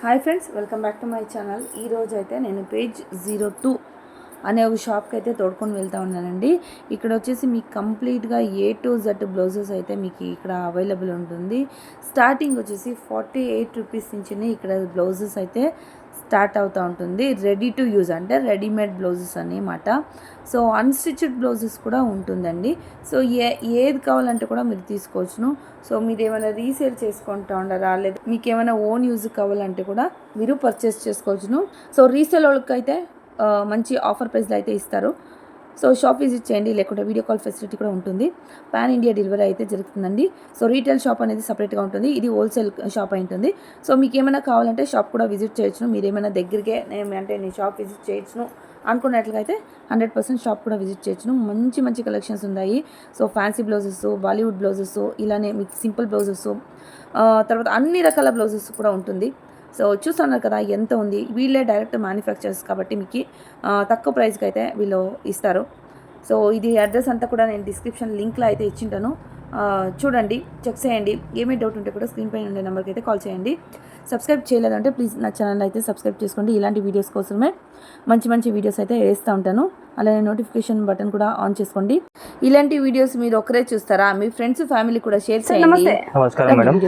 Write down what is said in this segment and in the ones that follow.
Hi friends, welcome back to my channel. ఈరోజు అయితే నేను పేజ్ 02 అనే ఒక షాప్కి అయితే తోడుకొని వెళ్తూ ఉన్నానండి. ఇక్కడ వచ్చేసి మీకు కంప్లీట్గా A to Z బ్లౌజెస్ అయితే మీకు ఇక్కడ అవైలబుల్ ఉంటుంది. స్టార్టింగ్ వచ్చేసి 48 రూపీస్ నుంచి ఇక్కడ బ్లౌజెస్ అయితే స్టార్ట్ అవుతూ ఉంటుంది. రెడీ టు యూజ్ అంటే రెడీమేడ్ బ్లౌజెస్ అన్నమాట. సో అన్స్టిచ్డ్ బ్లౌజెస్ కూడా ఉంటుందండి. సో ఏది కావాలంటే కూడా మీరు తీసుకోవచ్చును. సో మీరు ఏమైనా రీసేల్ చేసుకుంటూ ఉండరా, లేదా మీకు ఏమైనా ఓన్ యూజ్ కావాలంటే కూడా మీరు పర్చేస్ చేసుకోవచ్చును. సో రీసేల్ వాళ్ళకి అయితే మంచి ఆఫర్ ప్రైస్లో అయితే ఇస్తారు. సో షాప్ విజిట్ చేయండి, లేకుంటే వీడియో కాల్ ఫెసిలిటీ కూడా ఉంటుంది. పాన్ ఇండియా డెలివరీ అయితే జరుగుతుందండి. సో రీటైల్ షాప్ అనేది సపరేట్గా ఉంటుంది, ఇది హోల్సేల్ షాప్ అయి ఉంటుంది. సో మీకు ఏమైనా కావాలంటే షాప్ కూడా విజిట్ చేయొచ్చును. మీరు ఏమైనా దగ్గరికే అంటే నేను షాప్ విజిట్ చేయొచ్చును అనుకున్నట్లుగా అయితే 100% షాప్ కూడా విజిట్ చేయొచ్చును. మంచి మంచి కలెక్షన్స్ ఉన్నాయి. So fancy blouses, Bollywood blouses, ఇలానే మీకు సింపుల్ బ్లౌజెస్, తర్వాత అన్ని రకాల బ్లౌజెస్ కూడా ఉంటుంది. సో చూస్తున్నారు కదా ఎంత ఉంది. వీళ్ళే డైరెక్ట్ మ్యానుఫ్యాక్చరర్స్ కాబట్టి మీకు తక్కువ ప్రైస్కి అయితే వీళ్ళు ఇస్తారు. సో ఇది అడ్రస్ అంతా కూడా నేను డిస్క్రిప్షన్ లింక్లో అయితే ఇచ్చింటాను, చూడండి, చెక్ చేయండి. ఏమీ డౌట్ ఉంటే కూడా స్క్రీన్ పైన ఉండే నెంబర్కి అయితే కాల్ చేయండి. సబ్స్క్రైబ్ చేయలేదంటే ప్లీజ్ నా ఛానల్ అయితే సబ్స్క్రైబ్ చేసుకోండి. ఇలాంటి వీడియోస్ కోసమే మంచి మంచి వీడియోస్ అయితే వేస్తూ ఉంటాను. అలానే నోటిఫికేషన్ బటన్ కూడా ఆన్ చేసుకోండి. ఇలాంటి వీడియోస్ మీరు ఒకరే చూస్తారా, మీ ఫ్రెండ్స్ ఫ్యామిలీ కూడా షేర్ చేయండి. నమస్కారం మేడం.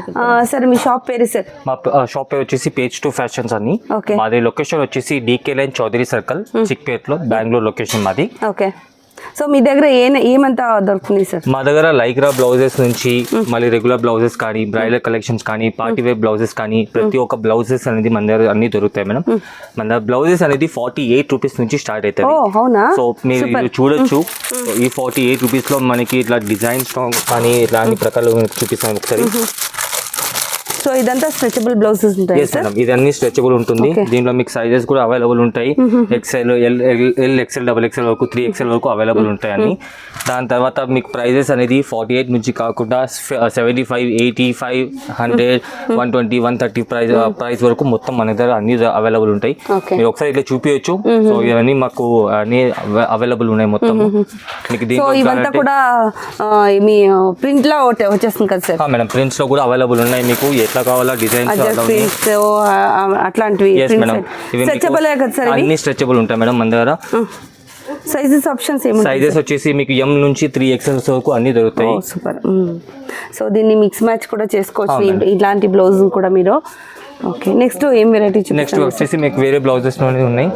సార్ మీ షాప్ పేరు? సార్ మా షాప్ పేరు వచ్చేసి పేజ్ 2 ఫ్యాషన్స్ అని. మాది లొకేషన్ వచ్చేసి DK లైన్ చౌదరి సర్కిల్, చిక్పేట్లో, బెంగళూరు లొకేషన్ మాది. ఓకే. సో మీ దగ్గర ఏమంతా దొరుకుతుంది సార్? మా దగ్గర లైక్రా బ్లౌజెస్ నుంచి మళ్ళీ రెగ్యులర్ బ్లౌజెస్ కానీ, బ్రైడల్ కలెక్షన్స్ కానీ, పార్టీ వేర్ బ్లౌజెస్ కానీ, ప్రతి ఒక్క బ్లౌజెస్ అనేది మన దగ్గర అన్ని దొరుకుతాయి మేడం. మన దగ్గర బ్లౌజెస్ అనేది 48 రూపీస్ నుంచి స్టార్ట్ అవుతాయి. సో మీరు చూడొచ్చు, ఈ 48 రూపీస్ లో మనకి ఇట్లా డిజైన్స్ కానీ ఇట్లా అన్ని ప్రకారాలు చూపిస్తాను ఒకసారి. సో ఇదంతా స్ట్రెచబుల్ బ్లౌజెస్ ఉంటాయి సార్? ఇది అన్ని స్ట్రెచబుల్ ఉంటుంది. దీంట్లో మీకు సైజెస్ కూడా అవైలబుల్ ఉంటాయి. XL, L, XL, XXL వరకు, 3XL వరకు అవైలబుల్ ఉంటాయి అన్ని. దాని తర్వాత మీకు ప్రైజెస్ అనేది 48 నుంచి కాకుండా 75, 85, 100, 120, 130 ప్రైస్ వరకు మొత్తం మన దగ్గర అన్ని అవైలబుల్ ఉంటాయి. మీరు ఒకసారి ఇట్లా చూపించచ్చు. సో ఇవన్నీ మాకు అన్ని అవైలబుల్ ఉన్నాయి మొత్తం. మీకు ఇవంతా కూడా మీ ప్రింట్ లో వచ్చేస్తుంది కదా సార్? మేడం, ప్రింట్స్ లో కూడా అవైలబుల్ ఉన్నాయి. మీకు ఎట్లా కావాలా డిజైన్స్ అట్లాంటివి అన్ని స్ట్రెచబుల్ ఉంటాయి మేడం మన దగ్గర. సైజెస్ ఆప్షన్స్ సైజెస్ వచ్చేసి మీకు M నుంచి 3XL వరకు అన్ని దొరుకుతాయి. సూపర్. సో దీన్ని మిక్స్ మ్యాచ్ కూడా చేసుకోవచ్చు ఇలాంటి బ్లౌజ్ కూడా మీరు. ఓకే, నెక్స్ట్ ఏం వెరైటీ? నెక్స్ట్ వచ్చేసి మీకు వేరే బ్లౌజెస్ ఉన్నాయి.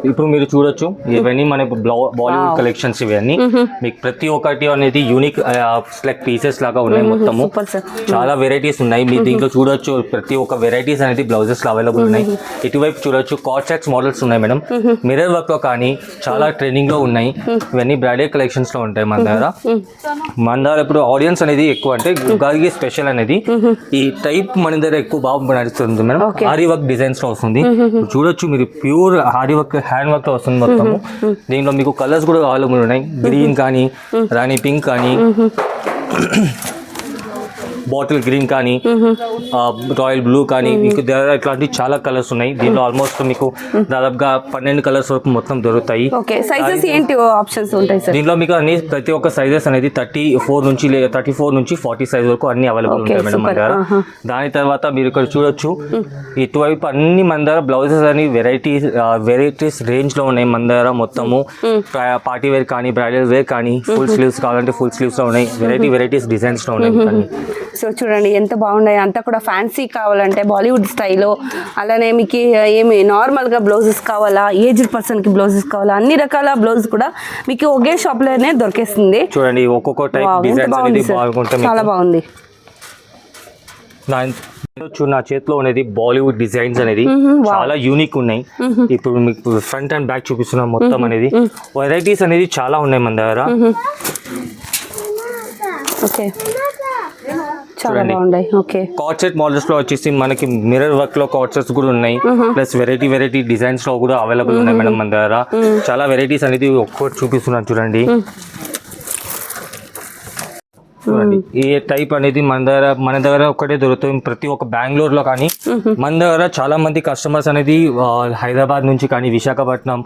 ఇప్పుడు మీరు చూడొచ్చు, ఇవన్నీ మన బాలీవుడ్ కలెక్షన్స్. ఇవన్నీ మీకు ప్రతి ఒక్కటి అనేది యూనిక్ లైక్ పీసెస్ లాగా ఉన్నాయి మొత్తము. చాలా వెరైటీస్ ఉన్నాయి. మీరు దీంట్లో చూడొచ్చు, ప్రతి ఒక్క వెరైటీస్ అనేది బ్లౌజెస్ లో అవైలబుల్ ఉన్నాయి. ఇటువైపు చూడొచ్చు, కార్డ్ సెట్స్ మోడల్స్ ఉన్నాయి మేడం. మిర్రర్ వర్క్ లో కానీ చాలా ట్రెండింగ్ లో ఉన్నాయి. ఇవన్నీ బ్రైడల్ కలెక్షన్స్ లో ఉంటాయి మన దగ్గర. మన దగ్గర ఇప్పుడు ఆడియన్స్ అనేది ఎక్కువ, అంటే ఉగాదికి స్పెషల్ అనేది ఈ టైప్ మన దగ్గర ఎక్కువ బాగా నడుస్తుంది మేడం. హారీ వర్క్ డిజైన్స్ లో వస్తుంది. చూడొచ్చు మీరు, pure Harry work, hand work లో వస్తుంది మొత్తము. దీంట్లో మీకు కలర్స్ కూడా అవైలబుల్ ఉన్నాయి. గ్రీన్ కానీ, రాణి పింక్ కానీ, బాటిల్ గ్రీన్ కానీ, రాయల్ బ్లూ కానీ, మీకు దగ్గర ఇట్లాంటి చాలా కలర్స్ ఉన్నాయి. దీంట్లో ఆల్మోస్ట్ మీకు దాదాపుగా 12 కలర్స్ వరకు మొత్తం దొరుకుతాయి. దీంట్లో మీకు అన్ని ప్రతి ఒక్క సైజెస్ అనేది 34 నుంచి 40 సైజ్ వరకు అన్ని అవైలబుల్ ఉంటాయి మేడం మన దగ్గర. దాని తర్వాత మీరు ఇక్కడ చూడొచ్చు, ఇటువైపు అన్ని మన దగ్గర బ్లౌజెస్ అని వెరైటీస్ రేంజ్ లో ఉన్నాయి మన దగ్గర మొత్తము. పార్టీ వేర్ కానీ, బ్రైడల్ వేర్ కానీ, ఫుల్ స్లీవ్స్ కావాలంటే ఫుల్ స్లీవ్స్ లో ఉన్నాయి. వెరైటీస్ డిజైన్స్ లో ఉన్నాయి. సో చూడండి ఎంత బాగున్నాయి. అంతా కూడా ఫ్యాన్సీ కావాలంటే బాలీవుడ్ స్టైల్లో, అలానే మీకు ఏమి నార్మల్గా బ్లౌజెస్ కావాలా, ఏజ్డ్ పర్సన్కి బ్లౌజెస్ కావాలా, అన్ని రకాల బ్లౌజ్ కూడా మీకు ఒకే షాప్లోనే దొరికేస్తుంది. చూడండి ఒక్కొక్క టైప్ డిజైన్స్ అనేది బాగుంటుంది, చాలా బాగుంది. నా చేతిలో అనేది బాలీవుడ్ డిజైన్స్ అనేది చాలా యూనిక్ ఉన్నాయి. ఇప్పుడు మీకు ఫ్రంట్ అండ్ బ్యాక్ చూపిస్తున్నాం మొత్తం అనేది. వెరైటీస్ అనేది చాలా ఉన్నాయి మన దగ్గర. ఓకే, చాలా బాగున్నాయి. ఓకే, కార్డ్ సెట్ మోడల్స్ లో వచ్చేసి మనకి మిర్రర్ వర్క్ లో కార్డ్ సెట్స్ కూడా ఉన్నాయి. ప్లస్ వెరైటీ డిజైన్స్ లో కూడా అవైలబుల్ ఉన్నాయి మేడం మన దగ్గర. చాలా వెరైటీస్ అనేది ఒక్కొక్కటి చూపిస్తున్నాను చూడండి. చూడండి ఈ టైప్ అనేది మన దగ్గర ఒకటే దొరుకుతుంది. ప్రతి ఒక్క బెంగళూరులో కానీ మన దగ్గర చాలా మంది కస్టమర్స్ అనేది హైదరాబాద్ నుంచి కానీ విశాఖపట్నం,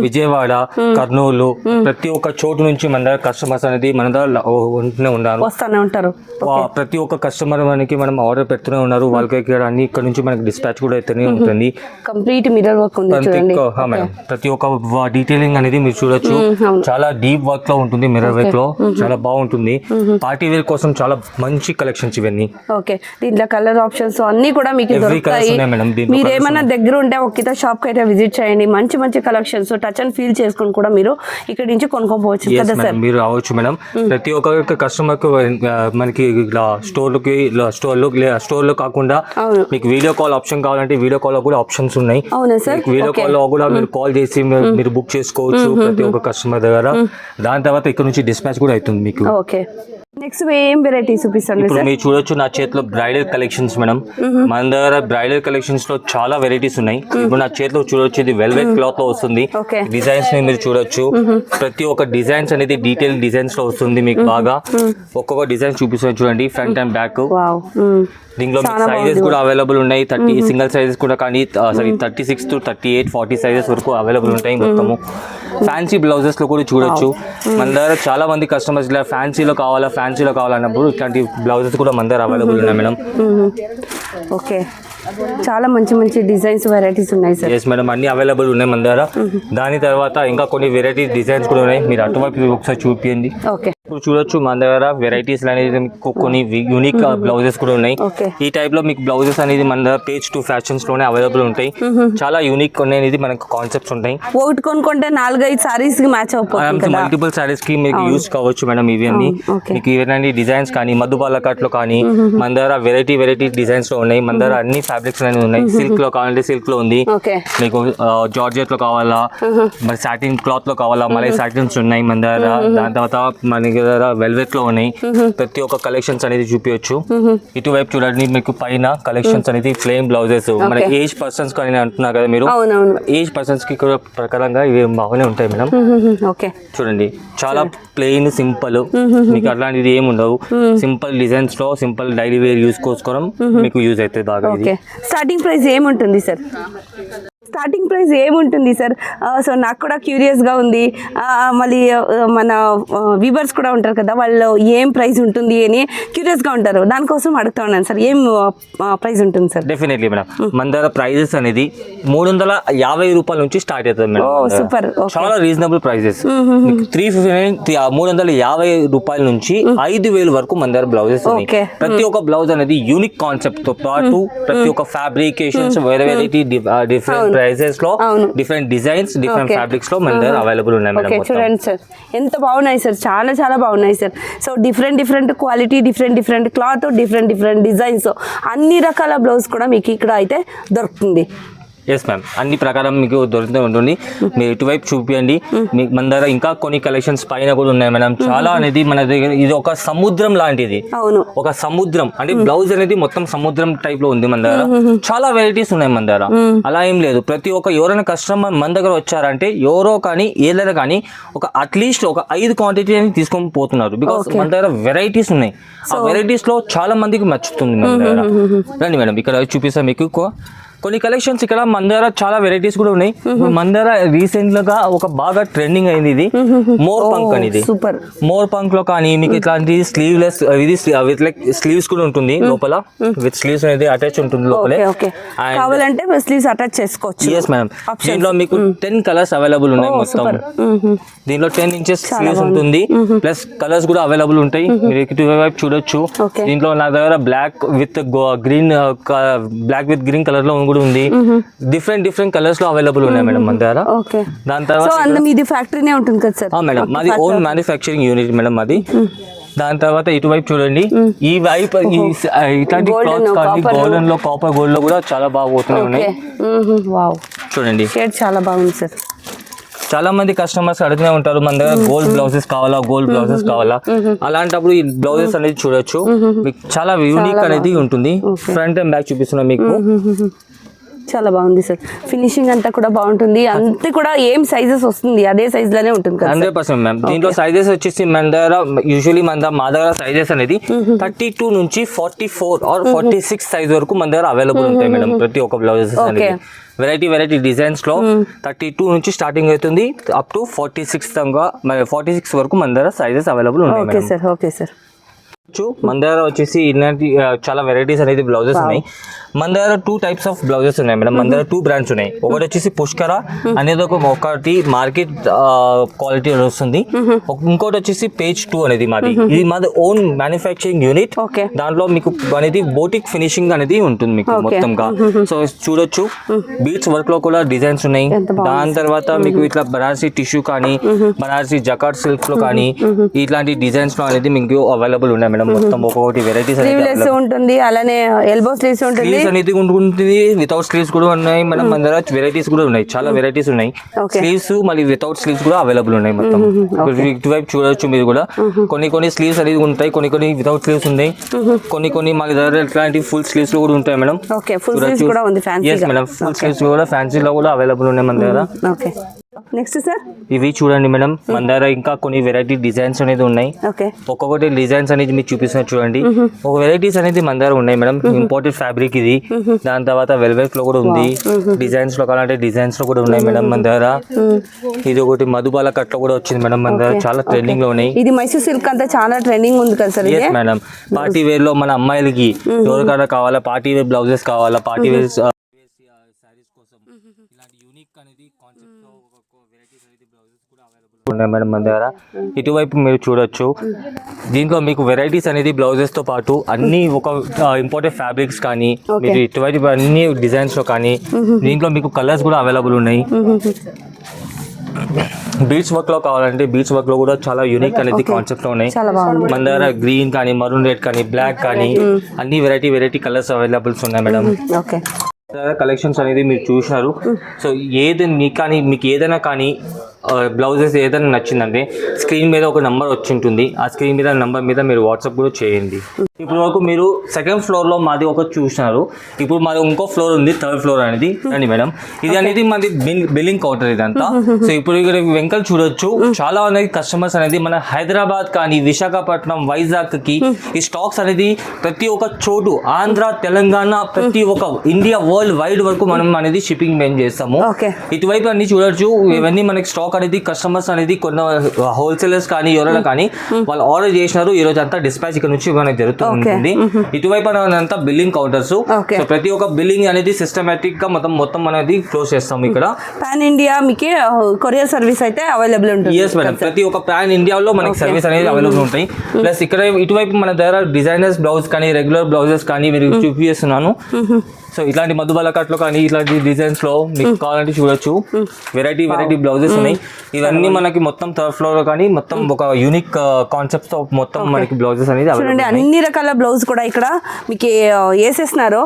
విజయవాడ, కర్నూలు ప్రతి ఒక్క చోటు నుంచి మన దగ్గర కస్టమర్స్ అనేది మన దగ్గర ఉంటూనే వస్తూనే ఉంటారు. ప్రతి ఒక్క కస్టమర్ మనకి మనం ఆర్డర్ పెడుతూనే ఉన్నారు. వాళ్ళకి అన్ని ఇక్కడ నుంచి మనకి డిస్పాచ్ కూడా అయితేనే ఉంటుంది. కంప్లీట్ మిర్రర్ వర్క్ ఉంది చూడండి. మేడం ప్రతి ఒక్క డీటెయిలింగ్ అనేది మీరు చూడొచ్చు. చాలా డీప్ వర్క్ లో ఉంటుంది. మిర్రర్ వర్క్ లో చాలా బాగుంటుంది. పార్టీ వేర్ కోసం చాలా మంచి కలెక్షన్స్ ఇవన్నీ. ఓకే, దీంట్లో కలర్ ఆప్షన్స్ అన్ని కూడా మీకు దొరుకుతాయి. మీరు ఏమైనా దగ్గర ఉంటే ఒక్క షాప్ కి అయితే విజిట్ చేయండి. మంచి మంచి కలెక్షన్స్ టచ్ అండ్ ఫీల్ చేసుకుని కూడా మీరు ఇక్కడ నుంచి కొనుక్కోవచ్చు కదా సార్. మీరు రావచ్చు మేడం. ప్రతి ఒక్క కస్టమర్ కు మనకి స్టోర్ లో కాకుండా మీకు వీడియో కాల్ ఆప్షన్ కావాలంటే వీడియో కాల్ లో కూడా ఆప్షన్స్ ఉన్నాయి. అవునా సార్? వీడియో కాల్ లో కూడా మీరు కాల్ చేసి మీరు బుక్ చేసుకోవచ్చు ప్రతి ఒక్క కస్టమర్ దగ్గర. దాని తర్వాత ఇక్కడ నుంచి డిస్పాచ్ కూడా అవుతుంది మీకు. ఓకే, నెక్స్ట్ ఏం వెరైటీ చూపిస్తాను ఇప్పుడు మీరు చూడొచ్చు నా చేతిలో బ్రైడల్ కలెక్షన్స్ మేడం. మన దగ్గర బ్రైడల్ కలెక్షన్స్ లో చాలా వెరైటీస్ ఉన్నాయి. ఇప్పుడు నా చేతిలో చూడొచ్చు ఇది వెల్వెట్ క్లాత్ లో వస్తుంది. డిజైన్స్ ని మీరు చూడొచ్చు. ప్రతి ఒక్క డిజైన్స్ అనేది డీటెయిల్ డిజైన్స్ లో వస్తుంది. మీకు బాగా ఒక్కొక్క డిజైన్ చూపిస్తాను చూడండి, ఫ్రంట్ అండ్ బ్యాక్. దీంట్లో మీకు సైజెస్ కూడా అవైలబుల్ ఉన్నాయి. 30 సింగిల్ సైజెస్ కూడా కానీ 36 to 38, 40 సైజెస్ వరకు అవైలబుల్ ఉంటాయి మొత్తము. ఫ్యాన్సీ బ్లౌజెస్ లో కూడా చూడొచ్చు. మన దగ్గర చాలా మంది కస్టమర్స్ ఇలా ఫ్యాన్సీలో కావాలన్నప్పుడు ఇట్లాంటి బ్లౌజెస్ కూడా మన దగ్గర అవైలబుల్ ఉన్నాయి మేడం. ఓకే, చాలా మంచి మంచి డిజైన్స్ వెరైటీస్ ఉన్నాయి సార్. ఎస్ మేడం, అన్ని అవైలబుల్ ఉన్నాయి మన దగ్గర. దాని తర్వాత ఇంకా కొన్ని వెరైటీ డిజైన్స్ కూడా ఉన్నాయి. మీరు అటువైపు ఒకసారి చూపించండి. ఓకే, ఇప్పుడు చూడొచ్చు మన దగ్గర వెరైటీస్ అనేది కొన్ని యూనిక్ బ్లౌజెస్ కూడా ఉన్నాయి. ఈ టైప్ లో మీకు బ్లౌజెస్ అనేది మన దగ్గర Page 2 ఫ్యాషన్స్ లోనే అవైలబుల్ ఉంటాయి. చాలా యూనిక్ అనేది మనకు కాన్సెప్ట్స్ ఉంటాయి. ఒకటి కొనుక్కుంటే 4-5 సారీస్ కి మ్యాచ్ అవుతుంది. మల్టిపుల్ సారీస్ కి మీకు యూస్ కావచ్చు మేడం. ఇవన్నీ మీకు ఇవన్నీ డిజైన్స్ కానీ మధుబాల కట్ లో కానీ మన దగ్గర వెరైటీ డిజైన్స్ లో ఉన్నాయి. మన దగ్గర అన్ని ఫ్యాబ్రిక్స్ అనేవి ఉన్నాయి. సిల్క్ లో కావాలంటే సిల్క్ లో ఉంది. మీకు జార్జెట్ లో కావాలా, మరి సాటిన్ క్లాత్ లో కావాలా, మళ్ళీ సాటిన్స్ ఉన్నాయి మన దగ్గర. దాని తర్వాత మన దగ్గర వెల్వెట్ లో ఉన్నాయి. ప్రతి ఒక్క కలెక్షన్స్ అనేది చూపించచ్చు. ఇటువైపు చూడండి, మీకు పైన కలెక్షన్స్ అనేది ప్లెయిన్ బ్లౌజెస్ మన ఏజ్ పర్సన్స్ కానీ అంటున్నారు కదా మీరు. ఏజ్ పర్సన్స్ కి ప్రకారంగా ఇవి బాగానే ఉంటాయి మేడం. చూడండి, చాలా ప్లెయిన్ సింపుల్, మీకు అట్లాంటిది ఏమి ఉండవు. సింపుల్ డిజైన్స్ లో సింపుల్ డైలీ వేర్ యూస్ చేసుకోవడం మీకు యూజ్ అవుతుంది బాగా. స్టార్టింగ్ ప్రైస్ ఏముంటుంది సార్? స్టార్టింగ్ ప్రైస్ ఏముంటుంది సార్? సో నాకు కూడా క్యూరియస్గా ఉంది. మళ్ళీ మన వ్యూవర్స్ కూడా ఉంటారు కదా, వాళ్ళు ఏం ప్రైస్ ఉంటుంది అని క్యూరియస్గా ఉంటారు. దానికోసం అడుగుతా ఉన్నాను సార్, ఏం ప్రైస్ ఉంటుంది సార్? డెఫినెట్లీ మేడం, మన దగ్గర ప్రైజెస్ అనేది 350 రూపాయల నుంచి స్టార్ట్ అవుతుంది మేడం. సూపర్, చాలా రీజనబుల్ ప్రైజెస్. 350 రూపాయల నుంచి 5,000 వరకు మన దగ్గర బ్లౌజెస్ ఉన్నాయి. ప్రతి ఒక్క బ్లౌజ్ అనేది యూనిక్ కాన్సెప్ట్ తో పాటు ప్రతి ఒక్క ఫ్యాబ్రికేషన్స్ వెరైటీ డిఫరెంట్ ప్రైజెస్ లో డిఫరెంట్ డిజైన్స్ డిఫరెంట్ ఫ్యాబ్రిక్స్ లో మన దగ్గర అవైలబుల్ ఉన్నాయి మేడం. చూడండి సార్, ఎంత బాగున్నాయి సార్, చాలా చాలా బాగున్నాయి sir. So different quality, different cloth, different designs, అన్ని రకాల బ్లౌజ్ కూడా మీకు ఇక్కడ అయితే దొరుకుతుంది. ఎస్ మ్యామ్, అన్ని ప్రకారం మీకు దొరుకుతూ ఉంటుంది. మీరు ఇటువైపు చూపించండి. మీకు మన దగ్గర ఇంకా కొన్ని కలెక్షన్స్ పైన కూడా ఉన్నాయి మేడం. చాలా అనేది మన దగ్గర ఇది ఒక సముద్రం లాంటిది. ఒక సముద్రం అంటే బ్లౌజ్ అనేది మొత్తం సముద్రం టైప్ లో ఉంది మన దగ్గర. చాలా వెరైటీస్ ఉన్నాయి మన దగ్గర. అలా ఏం లేదు, ప్రతి ఒక్క ఎవరైనా కస్టమర్ మన దగ్గర వచ్చారంటే ఎవరో కానీ ఏదైనా కానీ ఒక అట్లీస్ట్ ఒక 5 క్వాంటిటీ అని తీసుకొని పోతున్నారు. బికాస్ మన దగ్గర వెరైటీస్ ఉన్నాయి. ఆ వెరైటీస్ లో చాలా మందికి నచ్చుతుంది మన దగ్గర. రండి మేడం, ఇక్కడ చూపిస్తాను మీకు కొన్ని కలెక్షన్స్. ఇక్కడ మన దగ్గర చాలా వెరైటీస్ కూడా ఉన్నాయి. మన దగ్గర రీసెంట్ గా ఒక బాగా ట్రెండింగ్ అయింది ఇది మోర్ పంక్ అనేది. మోర్ పంక్ లో కానీ మీకు ఇట్లాంటి స్లీవ్లెస్, ఇది విత్ లైక్ స్లీవ్స్ కూడా ఉంటుంది లోపల. విత్ స్లీవ్స్ అనేది అటాచ్ ఉంటుంది లోపలే. కావాలంటే స్లీవ్స్ అటాచ్ చేసుకోవచ్చు. ఎస్ మేడం, దీంట్లో మీకు 10 కలర్స్ అవైలబుల్ ఉన్నాయి మొత్తం. దీంట్లో 10 ఇంచెస్ స్లీవ్స్ ఉంటుంది, ప్లస్ కలర్స్ కూడా అవైలబుల్ ఉంటాయి. మీరు ఇటువైపు చూడొచ్చు. దీంట్లో నా దగ్గర బ్లాక్ విత్ గ్రీన్ కలర్ లో కూడా ఉంది. డిఫరెంట్ కలర్స్ లో అవైలబుల్ ఉన్నాయి మేడం మన దగ్గర. దాని తర్వాత మీది ఫ్యాక్టరీనే ఉంటుంది కదా సార్? మేడం, మాది ఓన్ మ్యానుఫ్యాక్చరింగ్ యూనిట్ మేడం మాది. దాని తర్వాత ఇటువైపు చూడండి, ఈ వైపు ఇట్లాంటి క్లాత్స్ కానీ గోల్డెన్ లో, కాపర్ గోల్డ్ లో కూడా చాలా బాగా పోతూనే ఉన్నాయి. చూడండి, చాలా బాగుంది సార్. చాలా మంది కస్టమర్స్ అడుగుతూనే ఉంటారు మన దగ్గర గోల్డ్ బ్లౌజెస్ కావాలా. అలాంటప్పుడు ఈ బ్లౌజెస్ అనేది చూడొచ్చు. మీకు చాలా యూనిక్ అనేది ఉంటుంది. ఫ్రంట్ అండ్ బ్యాక్ చూపిస్తున్నా మీకు. చాలా బాగుంది సార్. ఫినిషింగ్ అంతా కూడా బాగుంటుంది. అంతే కూడా ఏం సైజెస్ వస్తుంది అదే సైజ్ లోనే ఉంటుంది కదా 100% మ్యామ్. దీంట్లో సైజెస్ వచ్చేసి మన దగ్గర యూజువలీ మా దగ్గర సైజెస్ అనేది 32 నుంచి 44 ఆర్ 46 సైజ్ వరకు మన దగ్గర అవైలబుల్ ఉంటాయి మేడం. ప్రతి ఒక్క బ్లౌజెస్ అనేది వెరైటీ డిజైన్స్ లో 32 నుంచి స్టార్టింగ్ అవుతుంది అప్ టు 46 వరకు మన దగ్గర సైజెస్ అవైలబుల్ ఉన్నాయి మేడం. Okay sir. మన దగ్గర వచ్చేసి ఇలాంటి చాలా వెరైటీస్ అనేది బ్లౌజెస్ ఉన్నాయి. మన దగ్గర 2 టైప్స్ ఆఫ్ బ్లౌజెస్ ఉన్నాయి మేడం. మన దగ్గర 2 బ్రాండ్స్ ఉన్నాయి. ఒకటి వచ్చేసి పుష్కర అనేది ఒకటి మార్కెట్ క్వాలిటీ వస్తుంది. ఇంకోటి వచ్చేసి పేజ్ 2 అనేది మాది. ఇది మాది ఓన్ మ్యానుఫ్యాక్చరింగ్ యూనిట్. దాంట్లో మీకు అనేది బోటిక్ ఫినిషింగ్ అనేది ఉంటుంది మీకు మొత్తంగా. సో చూడొచ్చు బీట్స్ వర్క్ లో కూడా డిజైన్స్ ఉన్నాయి. దాని తర్వాత మీకు ఇట్లా బనారసి టిష్యూ కానీ బనారసి జకార్డ్ సిల్క్ లో కానీ ఇట్లాంటి డిజైన్స్ లో అనేది మీకు అవైలబుల్ ఉన్నాయి మేడం. మొత్తం ఒక్కొక్కటి వెరైటీస్ ఉంటుంది. అలానే ఎల్బో స్లీవ్స్ ఉంటుంది. అనేది ఉంటుంది. వితౌట్ స్లీవ్స్ కూడా ఉన్నాయి మేడం. మన దగ్గర వెరైటీస్ కూడా ఉన్నాయి. చాలా వెరైటీస్ ఉన్నాయి. స్లీవ్స్ మళ్ళీ వితౌట్ స్లీవ్స్ కూడా అవైలబుల్ ఉన్నాయి మొత్తం. ఇటువైపు చూడొచ్చు మీరు కూడా కొన్ని స్లీవ్స్ అనేది ఉంటాయి. కొన్ని వితౌట్ స్లీవ్స్ ఉన్నాయి. కొన్ని మన దగ్గర ఇట్లాంటి ఫుల్ స్లీవ్స్ లో కూడా ఉంటాయి మేడం. ఫుల్ స్లీవ్స్ కూడా ఉంది fancy. yes madam. Full sleeves కూడా ఫ్యాన్సీ లో కూడా అవైలబుల్ ఉన్నాయి మన దగ్గర. ఓకే నెక్స్ట్ సార్ ఇవి చూడండి మేడం. మన దగ్గర ఇంకా కొన్ని వెరైటీ డిజైన్స్ అనేది ఉన్నాయి. ఒక్కొక్కటి డిజైన్స్ అనేది మీకు చూపిస్తున్నారు చూడండి. ఒక వెరైటీస్ అనేది మన దగ్గర ఉన్నాయి మేడం. ఇంపోర్టెడ్ ఫ్యాబ్రిక్ ఇది. దాని తర్వాత వెల్వెట్ లో కూడా ఉంది. డిజైన్స్ లో కావాలంటే డిజైన్స్ లో కూడా ఉన్నాయి మేడం మన దగ్గర. ఇది ఒకటి మధుబాల కట్ లో కూడా వచ్చింది మేడం మన దగ్గర. చాలా ట్రెండింగ్ లో ఉన్నాయి. ఇది మైసూర్ సిల్క్ అంతా చాలా ట్రెండింగ్ ఉంది కదా sir. yes madam. Party wear లో మన అమ్మాయిలకి ఎవరికైనా కావాలా పార్టీ వేర్ బ్లౌజెస్ కావాలా పార్టీ వేర్ సారీస్ కోసం ఇలాంటి యూనిక్ అనేది కాన్సెప్ట్ లో వెరైటీస్ అనేది బ్లౌజెస్ కూడా అవైలబుల్ ఉన్నాయి మేడం మన దగ్గర. ఇటువైపు మీరు చూడొచ్చు. దీంట్లో మీకు వెరైటీస్ అనేది బ్లౌజెస్ తో పాటు అన్ని ఒక ఇంపోర్టెడ్ ఫ్యాబ్రిక్స్ కానీ మీరు ఇటువైపు అన్ని డిజైన్స్ లో కానీ దీంట్లో మీకు కలర్స్ కూడా అవైలబుల్ ఉన్నాయి. బీట్స్ వర్క్ లో కావాలంటే బీట్స్ వర్క్ లో కూడా చాలా యూనిక్ అనేది కాన్సెప్ట్ లో ఉన్నాయి మన దగ్గర. గ్రీన్ కానీ మరూన్ రెడ్ కానీ బ్లాక్ కానీ అన్ని వెరైటీ కలర్స్ అవైలబుల్స్ ఉన్నాయి మేడం. కలెక్షన్స్ అనేది మీరు చూసినారు. సో మీకు ఏదైనా కానీ బ్లౌజెస్ ఏదైనా నచ్చిందంటే స్క్రీన్ మీద ఒక నెంబర్ వచ్చి ఉంటుంది. ఆ స్క్రీన్ మీద నెంబర్ మీద మీరు వాట్సాప్ కూడా చేయండి. ఇప్పుడు వరకు మీరు సెకండ్ ఫ్లోర్ లో మాది ఒక చూసినారు. ఇప్పుడు మాది ఇంకో ఫ్లోర్ ఉంది, థర్డ్ ఫ్లోర్ అనేది రండి మేడం. ఇది అనేది మాది బిల్లింగ్ కౌంటర్ ఇదంతా. సో ఇప్పుడు ఇక్కడ వెంకల్ చూడొచ్చు. చాలా అనేది కస్టమర్స్ అనేది మన హైదరాబాద్ కానీ విశాఖపట్నం వైజాగ్ కి ఈ స్టాక్స్ అనేది ప్రతి ఒక్క చోటు ఆంధ్ర తెలంగాణ ప్రతి ఒక్క ఇండియా వరల్డ్ వైడ్ వరకు మనం అనేది షిప్పింగ్ మెయిన్ చేస్తాము. ఇటువైపు అన్ని చూడొచ్చు. ఇవన్నీ మనకి స్టాక్ అనేది కస్టమర్స్ అనేది కొన్ని హోల్సేలర్స్ కానీ ఎవరైనా కానీ వాళ్ళు ఆర్డర్ చేసినారు. ఈ రోజు అంతా డిస్పాచ్ ఇక్కడ నుంచి మనకి జరుగుతుంది. ఇటువైపు అంతా బిల్లింగ్ కౌంటర్స్. సో ప్రతి ఒక్క బిల్లింగ్ అనేది సిస్టమేటిక్ గా మొత్తం అనేది క్లోజ్ చేస్తాం. ఇక్కడ పాన్ ఇండియా మీకు కొరియర్ సర్వీస్ అయితే అవైలబుల్ ఉంటుంది. yes madam. ప్రతి ఒక్క పాన్ ఇండియాలో మనకి సర్వీస్ అనేది అవైలబుల్ ఉంటాయి. ప్లస్ ఇక్కడ ఇటువైపు మన దగ్గర డిజైనర్స్ బ్లౌజ్ కానీ రెగ్యులర్ బ్లౌజెస్ కానీ మీరు చూపిస్తున్నాను. సో ఇట్లాంటి మధుబాల కట్లో కానీ ఇట్లాంటి డిజైన్స్ లో మీకు కావాలంటే చూడొచ్చు. వెరైటీ బ్లౌజెస్ ఉన్నాయి. ఇవన్నీ మనకి మొత్తం థర్డ్ ఫ్లోర్ కానీ మొత్తం ఒక యూనిక్ కాన్సెప్ట్ తో మొత్తం మనకి బ్లౌజెస్ అనేది చూడండి. అన్ని రకాల బ్లౌజ్ కూడా ఇక్కడ మీకు వేసేస్తున్నారు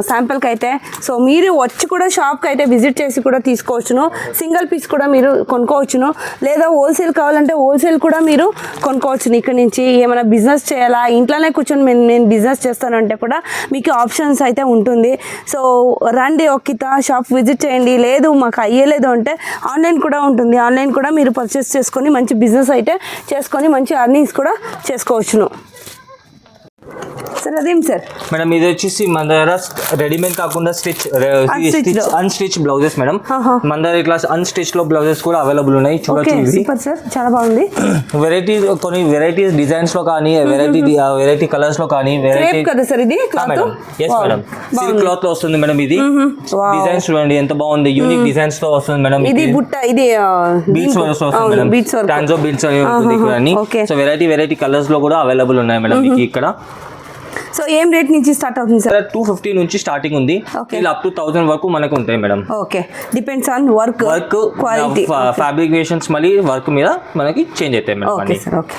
శాంపుల్ కి అయితే. సో మీరు వచ్చి కూడా షాప్ కి అయితే విజిట్ చేసి కూడా తీసుకోవచ్చును. సింగిల్ పీస్ కూడా మీరు కొనుక్కోవచ్చును. లేదా హోల్సేల్ కావాలంటే హోల్సేల్ కూడా మీరు కొనుక్కోవచ్చును. ఇక్కడ నుంచి ఏమైనా బిజినెస్ చేయాలా, ఇంట్లోనే కూర్చొని నేను బిజినెస్ చేస్తానంటే కూడా మీకు ఆప్షన్స్ అయితే ఉంటుంది. సో రండి ఒక్కిత షాప్ విజిట్ చేయండి. లేదు మాకు అయ్యలేదు అంటే ఆన్లైన్ కూడా ఉంటుంది. ఆన్లైన్ కూడా మీరు పర్చేస్ చేసుకొని మంచి బిజినెస్ అయితే చేసుకొని మంచి అర్నింగ్స్ కూడా చేసుకోవచ్చును. సార్ అదేం సార్ మేడం ఇది వచ్చేసి మన దగ్గర రెడీమేడ్ కాకుండా అన్స్టిచ్ బ్లౌజెస్ మేడం. మన దగ్గర ఇట్లా అన్స్టిచ్ లో బ్లౌజెస్ కూడా అవైలబుల్ ఉన్నాయి. చూడొచ్చు సార్ చాలా బాగుంది. కొన్ని వెరైటీస్ డిజైన్స్ లో కానీ వెరైటీ కలర్స్ లో కానీ కదా సార్ ఇది madam. Yes madam. Silk cloth లో వస్తుంది మేడం. ఇది డిజైన్స్ చూడండి ఎంత బాగుంది. యూనిక్ డిజైన్స్ తో వస్తుంది మేడం. ఇది బుట్ట ఇది బీట్స్ వస్తుంది మేడం. ట్రాన్జో బీట్స్ ఇక్కడ. సో వెరైటీ కలర్స్ లో కూడా అవైలబుల్ ఉన్నాయి మేడం మీకు ఇక్కడ. సో ఏం రేట్ నుంచి స్టార్ట్ అవుతుంది సార్? 250 నుంచి స్టార్టింగ్ ఉంది. ఇలా అప్ టు 1000 వరకు మనకు ఉంటాయి madam. Okay depends on work quality fabrications మళ్ళీ వర్క్ మీద మనకి చేంజ్ అవుతాయి మేడం. Okay sir okay.